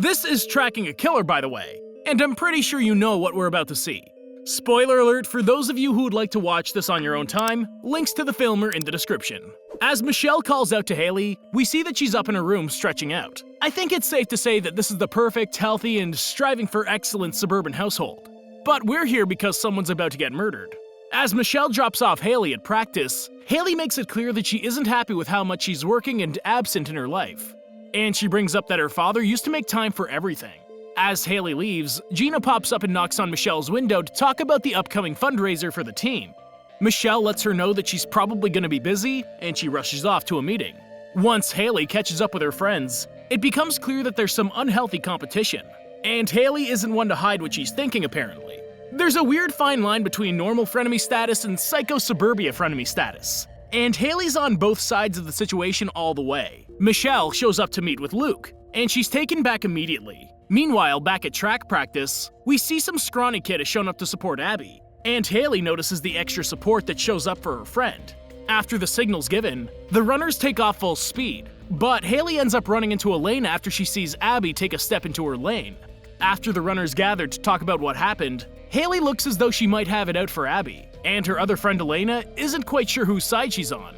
This is Tracking a Killer, by the way, and I'm pretty sure you know what we're about to see. Spoiler alert for those of you who would like to watch this on your own time, links to the film are in the description. As Michelle calls out to Haley, we see that she's up in her room stretching out. I think it's safe to say that this is the perfect, healthy, and striving for excellence suburban household. But we're here because someone's about to get murdered. As Michelle drops off Haley at practice, Haley makes it clear that she isn't happy with how much she's working and absent in her life. And she brings up that her father used to make time for everything. As Haley leaves, Gina pops up and knocks on Michelle's window to talk about the upcoming fundraiser for the team. Michelle lets her know that she's probably going to be busy, and she rushes off to a meeting. Once Haley catches up with her friends, it becomes clear that there's some unhealthy competition. And Haley isn't one to hide what she's thinking, apparently. There's a weird fine line between normal frenemy status and psycho suburbia frenemy status. And Haley's on both sides of the situation all the way. Michelle shows up to meet with Luke, and she's taken back immediately. Meanwhile, back at track practice, we see some scrawny kid has shown up to support Abby, and Haley notices the extra support that shows up for her friend. After the signal's given, the runners take off full speed, but Haley ends up running into Elena after she sees Abby take a step into her lane. After the runners gather to talk about what happened, Haley looks as though she might have it out for Abby, and her other friend Elena isn't quite sure whose side she's on.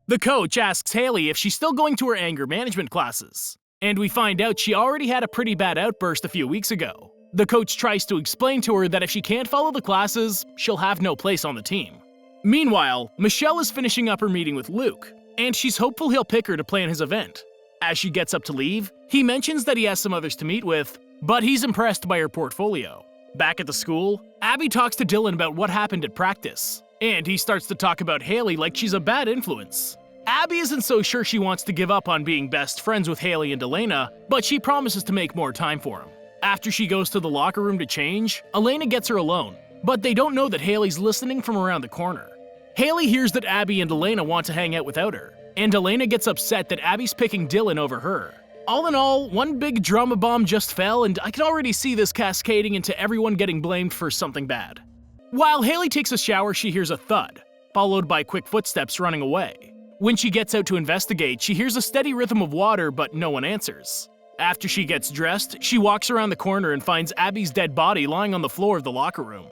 The coach asks Haley if she's still going to her anger management classes, and we find out she already had a pretty bad outburst a few weeks ago. The coach tries to explain to her that if she can't follow the classes, she'll have no place on the team. Meanwhile, Michelle is finishing up her meeting with Luke, and she's hopeful he'll pick her to plan his event. As she gets up to leave, he mentions that he has some others to meet with, but he's impressed by her portfolio. Back at the school, Abby talks to Dylan about what happened at practice, and he starts to talk about Haley like she's a bad influence. Abby isn't so sure she wants to give up on being best friends with Haley and Elena, but she promises to make more time for him. After she goes to the locker room to change, Elena gets her alone, but they don't know that Haley's listening from around the corner. Haley hears that Abby and Elena want to hang out without her, and Elena gets upset that Abby's picking Dylan over her. All in all, one big drama bomb just fell, and I can already see this cascading into everyone getting blamed for something bad. While Haley takes a shower, she hears a thud, followed by quick footsteps running away. When she gets out to investigate, she hears a steady rhythm of water, but no one answers. After she gets dressed, she walks around the corner and finds Abby's dead body lying on the floor of the locker room.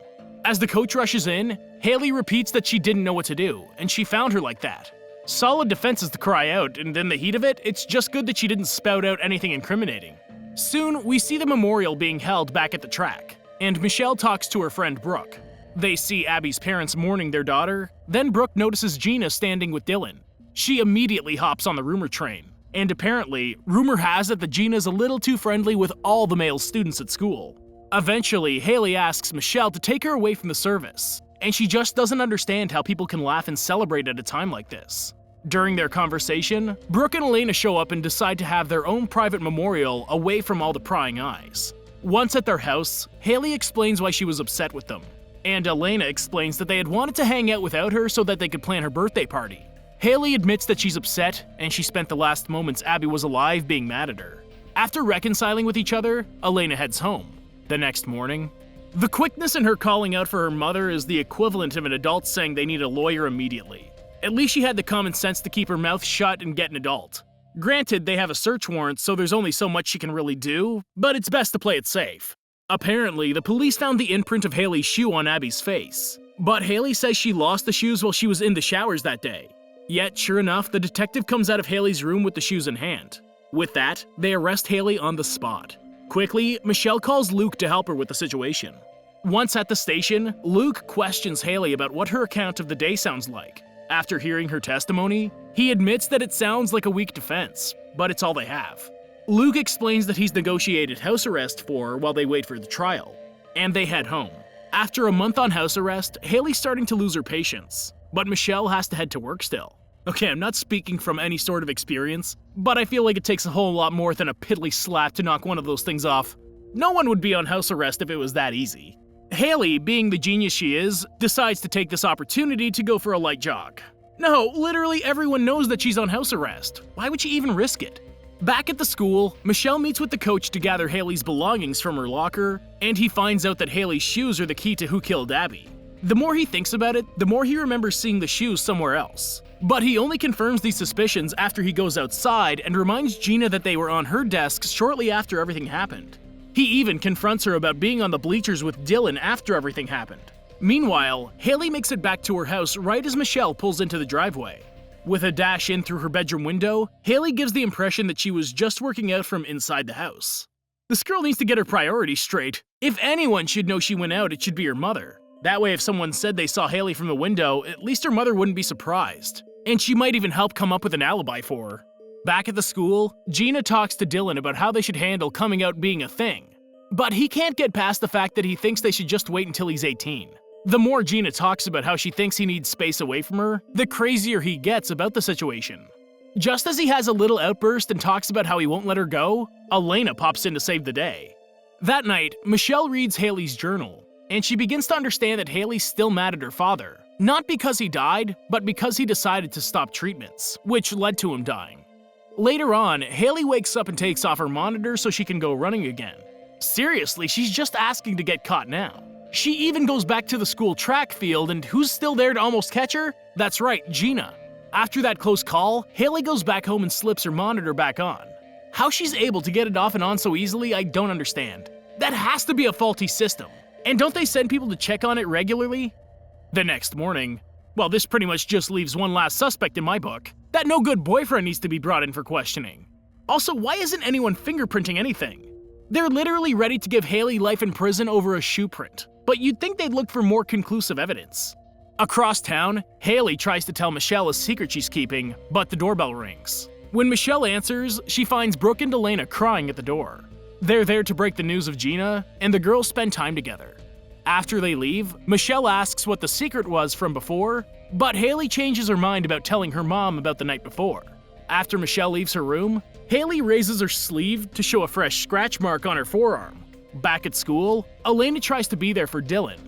As the coach rushes in, Haley repeats that she didn't know what to do, and she found her like that. Solid defenses to cry out, and in the heat of it, it's just good that she didn't spout out anything incriminating. Soon, we see the memorial being held back at the track, and Michelle talks to her friend Brooke. They see Abby's parents mourning their daughter, then Brooke notices Gina standing with Dylan. She immediately hops on the rumor train, and apparently, rumor has it that Gina's a little too friendly with all the male students at school. Eventually, Haley asks Michelle to take her away from the service, and she just doesn't understand how people can laugh and celebrate at a time like this. During their conversation, Brooke and Elena show up and decide to have their own private memorial away from all the prying eyes. Once at their house, Haley explains why she was upset with them, and Elena explains that they had wanted to hang out without her so that they could plan her birthday party. Haley admits that she's upset, and she spent the last moments Abby was alive being mad at her. After reconciling with each other, Elena heads home. The next morning, the quickness in her calling out for her mother is the equivalent of an adult saying they need a lawyer immediately. At least she had the common sense to keep her mouth shut and get an adult. Granted, they have a search warrant, so there's only so much she can really do, but it's best to play it safe. Apparently, the police found the imprint of Haley's shoe on Abby's face, but Haley says she lost the shoes while she was in the showers that day. Yet, sure enough, the detective comes out of Haley's room with the shoes in hand. With that, they arrest Haley on the spot. Quickly, Michelle calls Luke to help her with the situation. Once at the station, Luke questions Haley about what her account of the day sounds like. After hearing her testimony, he admits that it sounds like a weak defense, but it's all they have. Luke explains that he's negotiated house arrest for her while they wait for the trial, and they head home. After a month on house arrest, Haley's starting to lose her patience, but Michelle has to head to work still. Okay, I'm not speaking from any sort of experience, but I feel like it takes a whole lot more than a piddly slap to knock one of those things off. No one would be on house arrest if it was that easy. Haley, being the genius she is, decides to take this opportunity to go for a light jog. No, literally everyone knows that she's on house arrest. Why would she even risk it? Back at the school, Michelle meets with the coach to gather Haley's belongings from her locker, and he finds out that Haley's shoes are the key to who killed Abby. The more he thinks about it, the more he remembers seeing the shoes somewhere else. But he only confirms these suspicions after he goes outside and reminds Gina that they were on her desk shortly after everything happened. He even confronts her about being on the bleachers with Dylan after everything happened. Meanwhile, Haley makes it back to her house right as Michelle pulls into the driveway. With a dash in through her bedroom window, Haley gives the impression that she was just working out from inside the house. This girl needs to get her priorities straight. If anyone should know she went out, it should be her mother. That way if someone said they saw Haley from the window, at least her mother wouldn't be surprised. And she might even help come up with an alibi for her. Back at the school, Gina talks to Dylan about how they should handle coming out being a thing. But he can't get past the fact that he thinks they should just wait until he's 18. The more Gina talks about how she thinks he needs space away from her, the crazier he gets about the situation. Just as he has a little outburst and talks about how he won't let her go, Elena pops in to save the day. That night, Michelle reads Haley's journal, and she begins to understand that Haley's still mad at her father. Not because he died, but because he decided to stop treatments, which led to him dying. Later on, Haley wakes up and takes off her monitor so she can go running again. Seriously, she's just asking to get caught now. She even goes back to the school track field, and who's still there to almost catch her? That's right, Gina. After that close call, Haley goes back home and slips her monitor back on. How she's able to get it off and on so easily, I don't understand. That has to be a faulty system. And don't they send people to check on it regularly? The next morning, well, this pretty much just leaves one last suspect in my book. That no-good boyfriend needs to be brought in for questioning. Also, why isn't anyone fingerprinting anything? They're literally ready to give Haley life in prison over a shoe print, but you'd think they'd look for more conclusive evidence. Across town, Haley tries to tell Michelle a secret she's keeping, but the doorbell rings. When Michelle answers, she finds Brooke and Elena crying at the door. They're there to break the news of Gina, and the girls spend time together. After they leave, Michelle asks what the secret was from before, but Haley changes her mind about telling her mom about the night before. After Michelle leaves her room, Haley raises her sleeve to show a fresh scratch mark on her forearm. Back at school, Elena tries to be there for Dylan,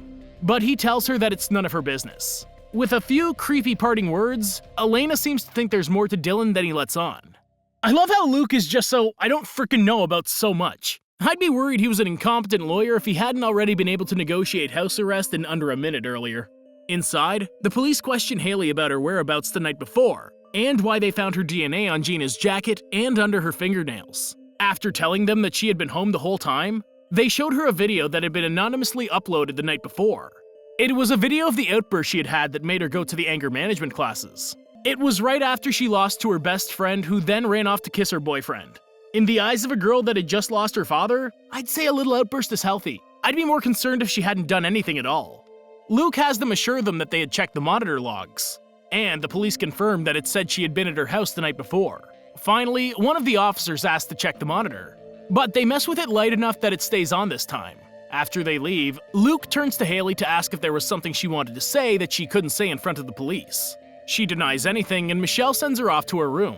but he tells her that it's none of her business. With a few creepy parting words, Elena seems to think there's more to Dylan than he lets on. I love how Luke is just so I don't frickin' know about so much. I'd be worried he was an incompetent lawyer if he hadn't already been able to negotiate house arrest in under a minute earlier. Inside, the police question Haley about her whereabouts the night before, and why they found her DNA on Gina's jacket and under her fingernails. After telling them that she had been home the whole time, they showed her a video that had been anonymously uploaded the night before. It was a video of the outburst she had had that made her go to the anger management classes. It was right after she lost to her best friend, who then ran off to kiss her boyfriend. In the eyes of a girl that had just lost her father, I'd say a little outburst is healthy. I'd be more concerned if she hadn't done anything at all. Luke has them assure them that they had checked the monitor logs, and the police confirmed that it said she had been at her house the night before. Finally, one of the officers asked to check the monitor, but they mess with it light enough that it stays on this time. After they leave, Luke turns to Haley to ask if there was something she wanted to say that she couldn't say in front of the police. She denies anything, and Michelle sends her off to her room.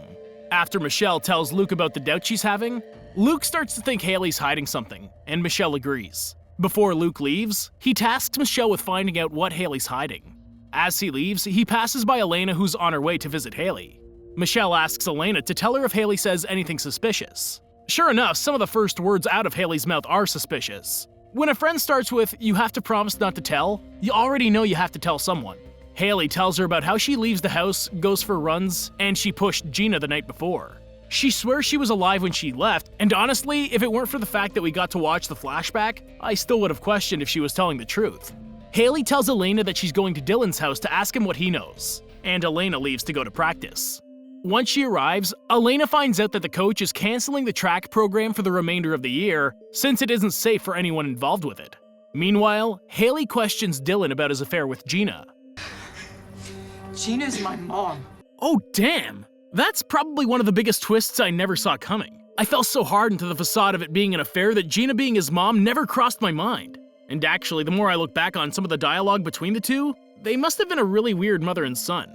After Michelle tells Luke about the doubt she's having, Luke starts to think Haley's hiding something, and Michelle agrees. Before Luke leaves, he tasks Michelle with finding out what Haley's hiding. As he leaves, he passes by Elena, who's on her way to visit Haley. Michelle asks Elena to tell her if Haley says anything suspicious. Sure enough, some of the first words out of Haley's mouth are suspicious. When a friend starts with, "You have to promise not to tell," you already know you have to tell someone. Haley tells her about how she leaves the house, goes for runs, and she pushed Gina the night before. She swears she was alive when she left, and honestly, if it weren't for the fact that we got to watch the flashback, I still would have questioned if she was telling the truth. Haley tells Elena that she's going to Dylan's house to ask him what he knows, and Elena leaves to go to practice. Once she arrives, Elena finds out that the coach is canceling the track program for the remainder of the year, since it isn't safe for anyone involved with it. Meanwhile, Haley questions Dylan about his affair with Gina. Gina's my mom. Oh damn! That's probably one of the biggest twists I never saw coming. I fell so hard into the facade of it being an affair that Gina being his mom never crossed my mind. And actually, the more I look back on some of the dialogue between the two, they must have been a really weird mother and son.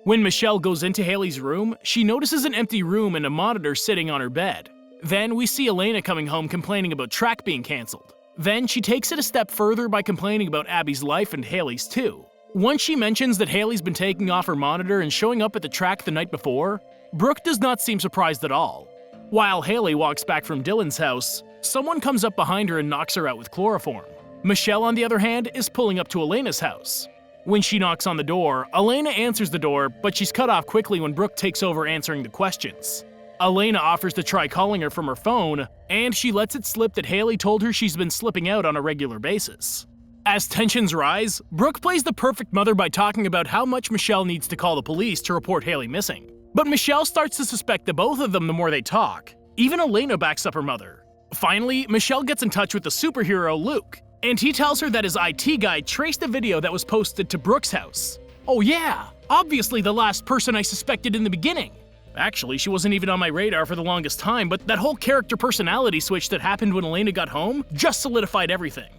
When Michelle goes into Haley's room, she notices an empty room and a monitor sitting on her bed. Then we see Elena coming home complaining about track being cancelled. Then she takes it a step further by complaining about Abby's life and Haley's too. Once she mentions that Haley's been taking off her monitor and showing up at the track the night before, Brooke does not seem surprised at all. While Haley walks back from Dylan's house, someone comes up behind her and knocks her out with chloroform. Michelle, on the other hand, is pulling up to Elena's house. When she knocks on the door, Elena answers the door, but she's cut off quickly when Brooke takes over answering the questions. Elena offers to try calling her from her phone, and she lets it slip that Haley told her she's been slipping out on a regular basis. As tensions rise, Brooke plays the perfect mother by talking about how much Michelle needs to call the police to report Haley missing. But Michelle starts to suspect the both of them the more they talk. Even Elena backs up her mother. Finally, Michelle gets in touch with the superhero Luke, and he tells her that his IT guy traced a video that was posted to Brooke's house. Oh yeah, obviously the last person I suspected in the beginning. Actually, she wasn't even on my radar for the longest time, but that whole character personality switch that happened when Elena got home just solidified everything.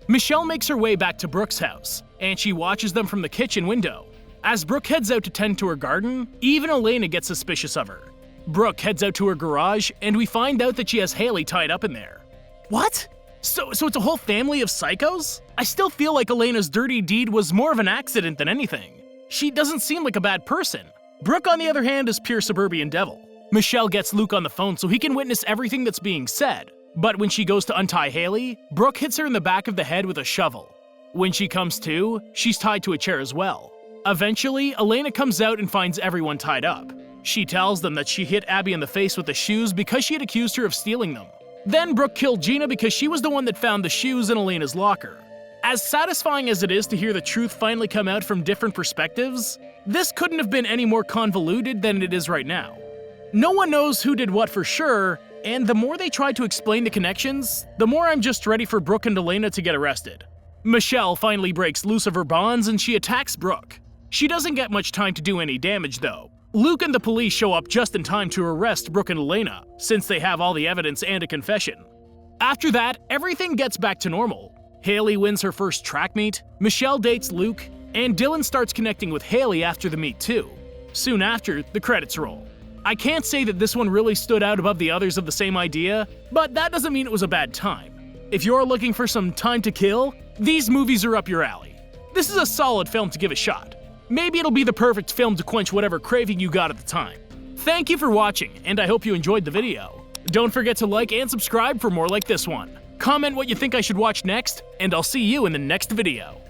Michelle makes her way back to Brooke's house, and she watches them from the kitchen window. As Brooke heads out to tend to her garden, even Elena gets suspicious of her. Brooke heads out to her garage, and we find out that she has Haley tied up in there. What? So it's a whole family of psychos? I still feel like Elena's dirty deed was more of an accident than anything. She doesn't seem like a bad person. Brooke, on the other hand, is pure suburban devil. Michelle gets Luke on the phone so he can witness everything that's being said. But when she goes to untie Haley, Brooke hits her in the back of the head with a shovel. When she comes to, she's tied to a chair as well. Eventually, Elena comes out and finds everyone tied up. She tells them that she hit Abby in the face with the shoes because she had accused her of stealing them. Then Brooke killed Gina because she was the one that found the shoes in Elena's locker. As satisfying as it is to hear the truth finally come out from different perspectives, this couldn't have been any more convoluted than it is right now. No one knows who did what for sure, and the more they try to explain the connections, the more I'm just ready for Brooke and Elena to get arrested. Michelle finally breaks loose of her bonds and she attacks Brooke. She doesn't get much time to do any damage though. Luke and the police show up just in time to arrest Brooke and Elena, since they have all the evidence and a confession. After that, everything gets back to normal. Haley wins her first track meet, Michelle dates Luke, and Dylan starts connecting with Haley after the meet too. Soon after, the credits roll. I can't say that this one really stood out above the others of the same idea, but that doesn't mean it was a bad time. If you're looking for some time to kill, these movies are up your alley. This is a solid film to give a shot. Maybe it'll be the perfect film to quench whatever craving you got at the time. Thank you for watching, and I hope you enjoyed the video. Don't forget to like and subscribe for more like this one. Comment what you think I should watch next, and I'll see you in the next video.